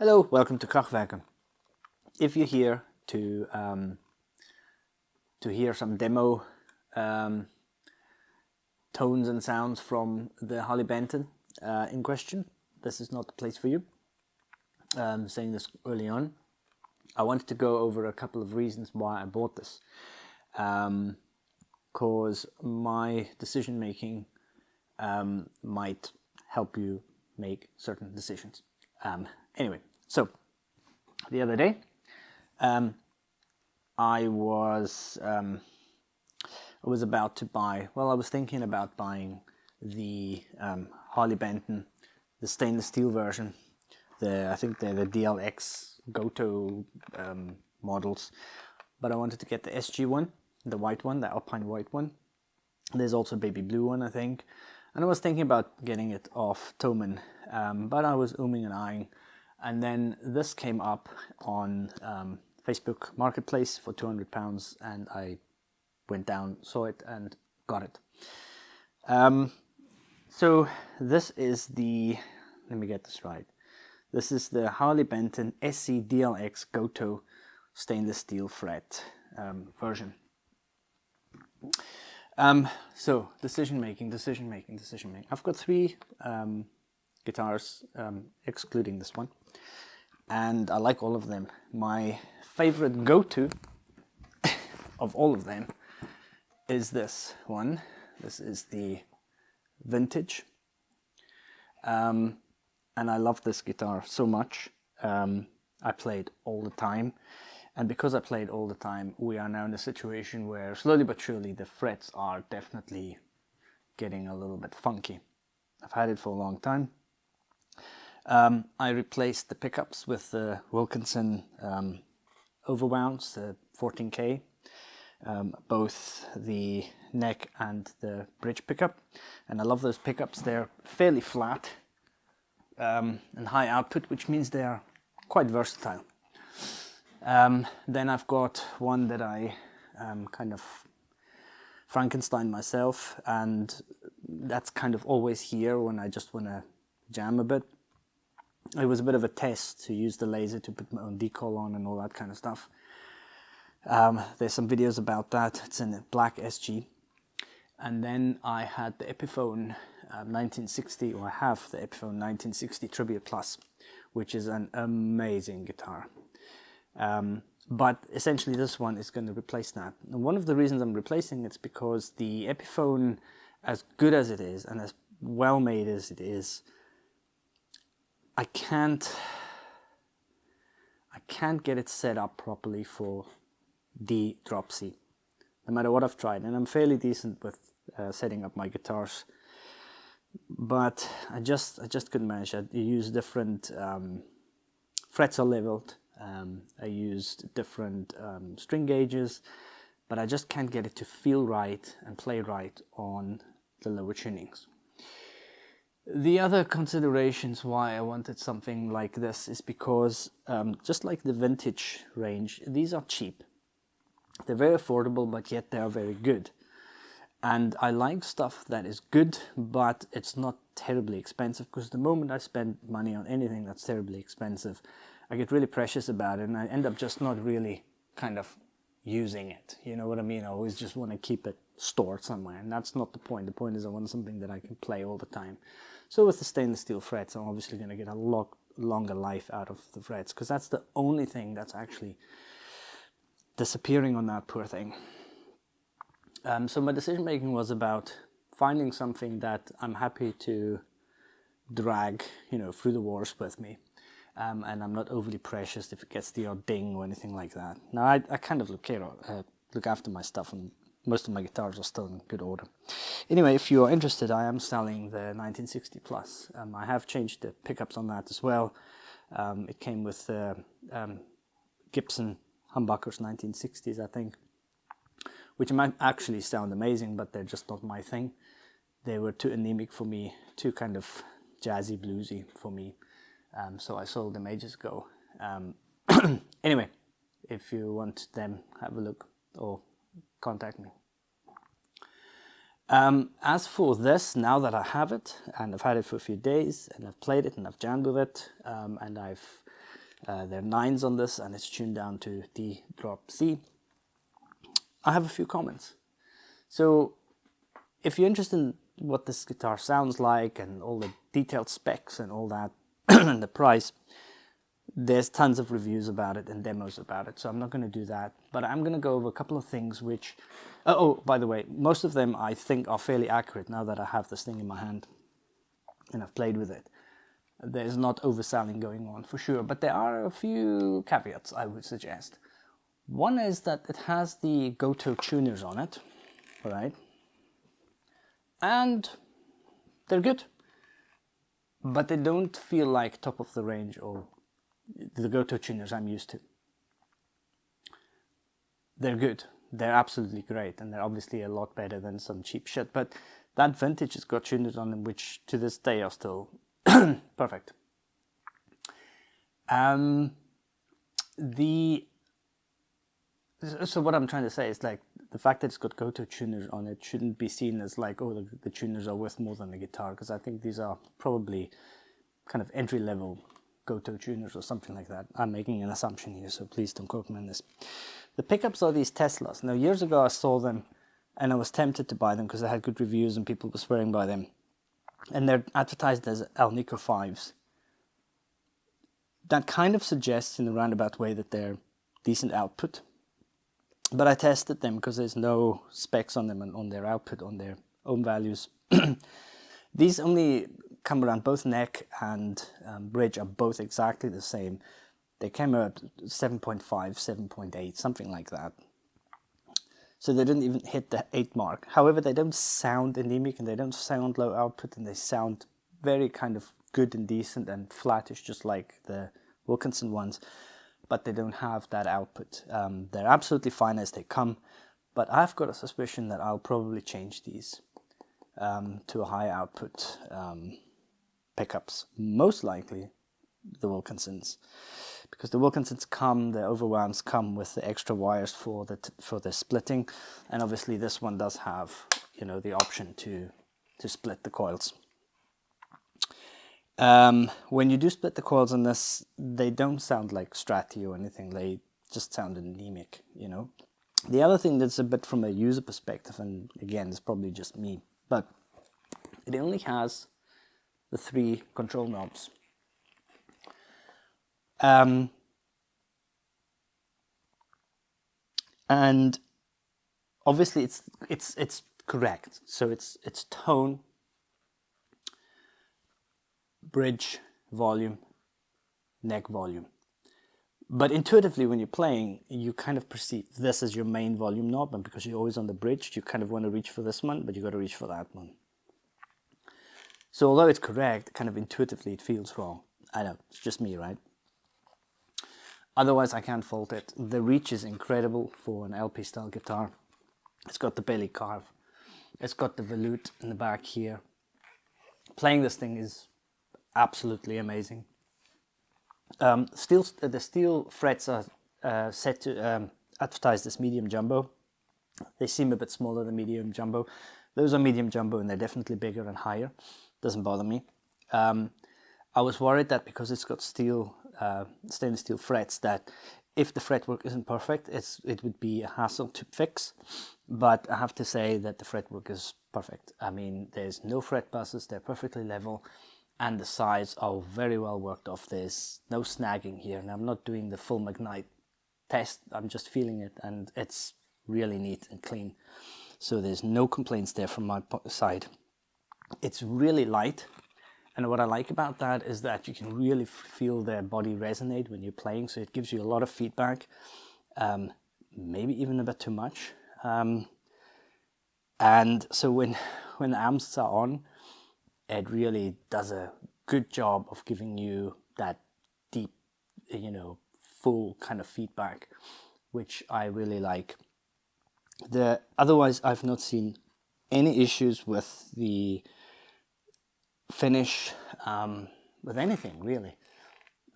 Hello, welcome to KRACHWERKE. If you're here to hear some demo tones and sounds from the Harley Benton in question, this is not the place for you. Saying this early on, I wanted to go over a couple of reasons why I bought this, because my decision making might help you make certain decisions. Anyway, so the other day I was about to buy, I was thinking about buying the Harley Benton, the stainless steel version. I think they're the DLX Gotoh models, but I wanted to get the SG one, the white one, the Alpine white one. There's also a baby blue one, I think, and I was thinking about getting it off Thomann, but I was umming and ahhing, and then this came up on Facebook Marketplace for £200, and I went down, saw it, and got it. So this is the, let me get this right. This is the Harley Benton SC DLX Gotoh stainless steel fret version. So decision making. I've got three guitars, excluding this one, and I like all of them. My favorite go-to of all of them is this one. This is the Vintage. And I love this guitar so much. I play it all the time, and because I play it all the time, we are now in a situation where slowly but surely the frets are definitely getting a little bit funky. I've had it for a long time. I replaced the pickups with the Wilkinson overwounds, the 14K, both the neck and the bridge pickup, and I love those pickups. They're fairly flat and high output, which means they are quite versatile. Then I've got one that I kind of Frankenstein myself, and that's kind of always here when I just want to jam a bit. It was a bit of a test to use the laser to put my own decal on and all that kind of stuff. There's some videos about that. It's in a black SG. And then I had the Epiphone 1960, or I have the Epiphone 1960 Tribute Plus, which is an amazing guitar. But essentially this one is going to replace that. And one of the reasons I'm replacing it's because the Epiphone, as good as it is and as well made as it is, I can't get it set up properly for D drop C, no matter what I've tried. And I'm fairly decent with setting up my guitars, but I just couldn't manage it. I used different frets are leveled. I used different string gauges, but I just can't get it to feel right and play right on the lower tunings. The other considerations why I wanted something like this is because just like the Vintage range, these are cheap. They're very affordable, but yet they are very good. And I like stuff that is good, but it's not terribly expensive, because the moment I spend money on anything that's terribly expensive, I get really precious about it, and I end up just not really kind of using it. You know what I mean? I always just want to keep it stored somewhere, and that's not the point. The point is I want something that I can play all the time. So with the stainless steel frets, I'm obviously going to get a lot longer life out of the frets, because that's the only thing that's actually disappearing on that poor thing. So my decision making was about finding something that I'm happy to drag, through the wars with me. And I'm not overly precious if it gets the odd ding or anything like that. Now I kind of look after my stuff, and most of my guitars are still in good order. Anyway, if you are interested, I am selling the 1960 Plus. I have changed the pickups on that as well. It came with Gibson humbuckers 1960s, I think, which might actually sound amazing, but they're just not my thing. They were too anemic for me, too kind of jazzy, bluesy for me. So I sold them ages ago. Anyway, if you want them, have a look or contact me. As for this, now that I have it, and I've had it for a few days, and I've played it, and I've jammed with it, and I've There are 9s on this, and it's tuned down to D drop C. I have a few comments. So if you're interested in what this guitar sounds like and all the detailed specs and all that, and the price, there's tons of reviews about it and demos about it, so I'm not going to do that. But I'm going to go over a couple of things which... Oh, by the way, most of them I think are fairly accurate now that I have this thing in my hand and I've played with it. There's not overselling going on for sure, but there are a few caveats I would suggest. One is that it has the Gotoh tuners on it, all right? And they're good, but they don't feel like top of the range or the Gotoh tuners I'm used to. They're good, they're absolutely great, and they're obviously a lot better than some cheap shit, but that vintage has got tuners on them which to this day are still perfect. So what I'm trying to say is, like, the fact that it's got Gotoh tuners on it shouldn't be seen as like, oh, the tuners are worth more than the guitar, because I think these are probably kind of entry-level Gotoh tuners or something like that. I'm making an assumption here, so please don't quote me on this. The pickups are these Teslas. Now, years ago I saw them and I was tempted to buy them because they had good reviews and people were swearing by them. And they're advertised as Alnico 5s. That kind of suggests in a roundabout way that they're decent output. But I tested them because there's no specs on them and on their output, on their own values. These only come around, both neck and bridge are both exactly the same. They came out 7.5, 7.8, something like that. So they didn't even hit the 8 mark. However, they don't sound anemic and they don't sound low output, and they sound very kind of good and decent and flattish, just like the Wilkinson ones. But they don't have that output. They're absolutely fine as they come, but I've got a suspicion that I'll probably change these to a high output pickups, most likely the Wilkinsons, because the Wilkinsons come, the overwhelms come with the extra wires for the splitting, and obviously this one does have, you know, the option to split the coils. When you do split the coils on this, they don't sound like Strati or anything. They just sound anemic, you know. The other thing that's a bit from a user perspective, and again, it's probably just me, but it only has the 3 control knobs. And obviously it's correct. So it's tone, bridge, volume, neck volume. But intuitively, when you're playing, you kind of perceive this as your main volume knob, and because you're always on the bridge, you kind of want to reach for this one, but you got to reach for that one. So although it's correct, kind of intuitively it feels wrong. I know, it's just me, right? Otherwise, I can't fault it. The reach is incredible for an LP style guitar. It's got the belly carve. It's got the volute in the back here. Playing this thing is absolutely amazing. The steel frets are set to advertised as medium jumbo. They seem a bit smaller than medium jumbo. Those are medium jumbo and they're definitely bigger and higher. Doesn't bother me. I was worried that because it's got stainless steel frets, that if the fretwork isn't perfect, it would be a hassle to fix. But I have to say that the fretwork is perfect. I mean, there's no fret buzzes, they're perfectly level, and the sides are very well worked off. There's no snagging here, and I'm not doing the full Magnite test, I'm just feeling it, and it's really neat and clean. So there's no complaints there from my side. It's really light. And what I like about that is that you can really feel the body resonate when you're playing, so it gives you a lot of feedback, maybe even a bit too much. And so when the amps are on, it really does a good job of giving you that deep, you know, full kind of feedback, which I really like. Otherwise, I've not seen any issues with the finish, with anything really.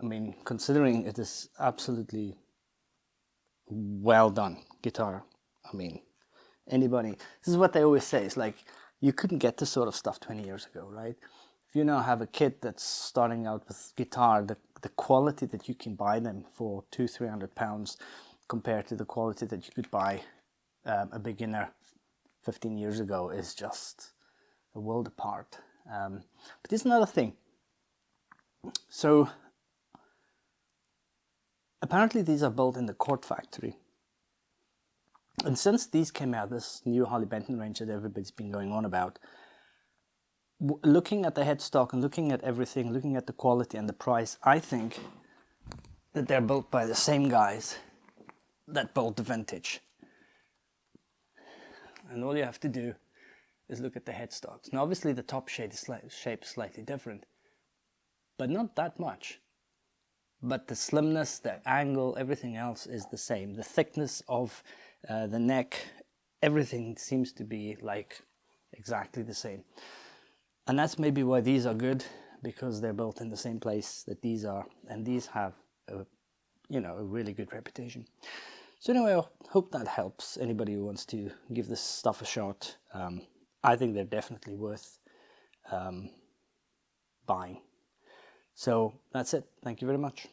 I mean, considering it is absolutely well done guitar. I mean, anybody, this is what they always say, it's like you couldn't get this sort of stuff 20 years ago, right? If you now have a kid that's starting out with guitar, the quality that you can buy them for £200-300 compared to the quality that you could buy a beginner 15 years ago is just a world apart. But here's another thing. So apparently these are built in the Court factory. And since these came out, this new Harley Benton range that everybody's been going on about, looking at the headstock and looking at everything, looking at the quality and the price, I think that they're built by the same guys that built the vintage. And all you have to do is look at the headstocks. Now obviously the top shape is slightly different, but not that much. But the slimness, the angle, everything else is the same. The thickness of the neck, everything seems to be like exactly the same. And that's maybe why these are good, because they're built in the same place that these are, and these have a really good reputation. So anyway, I hope that helps anybody who wants to give this stuff a shot. I think they're definitely worth buying. So that's it. Thank you very much.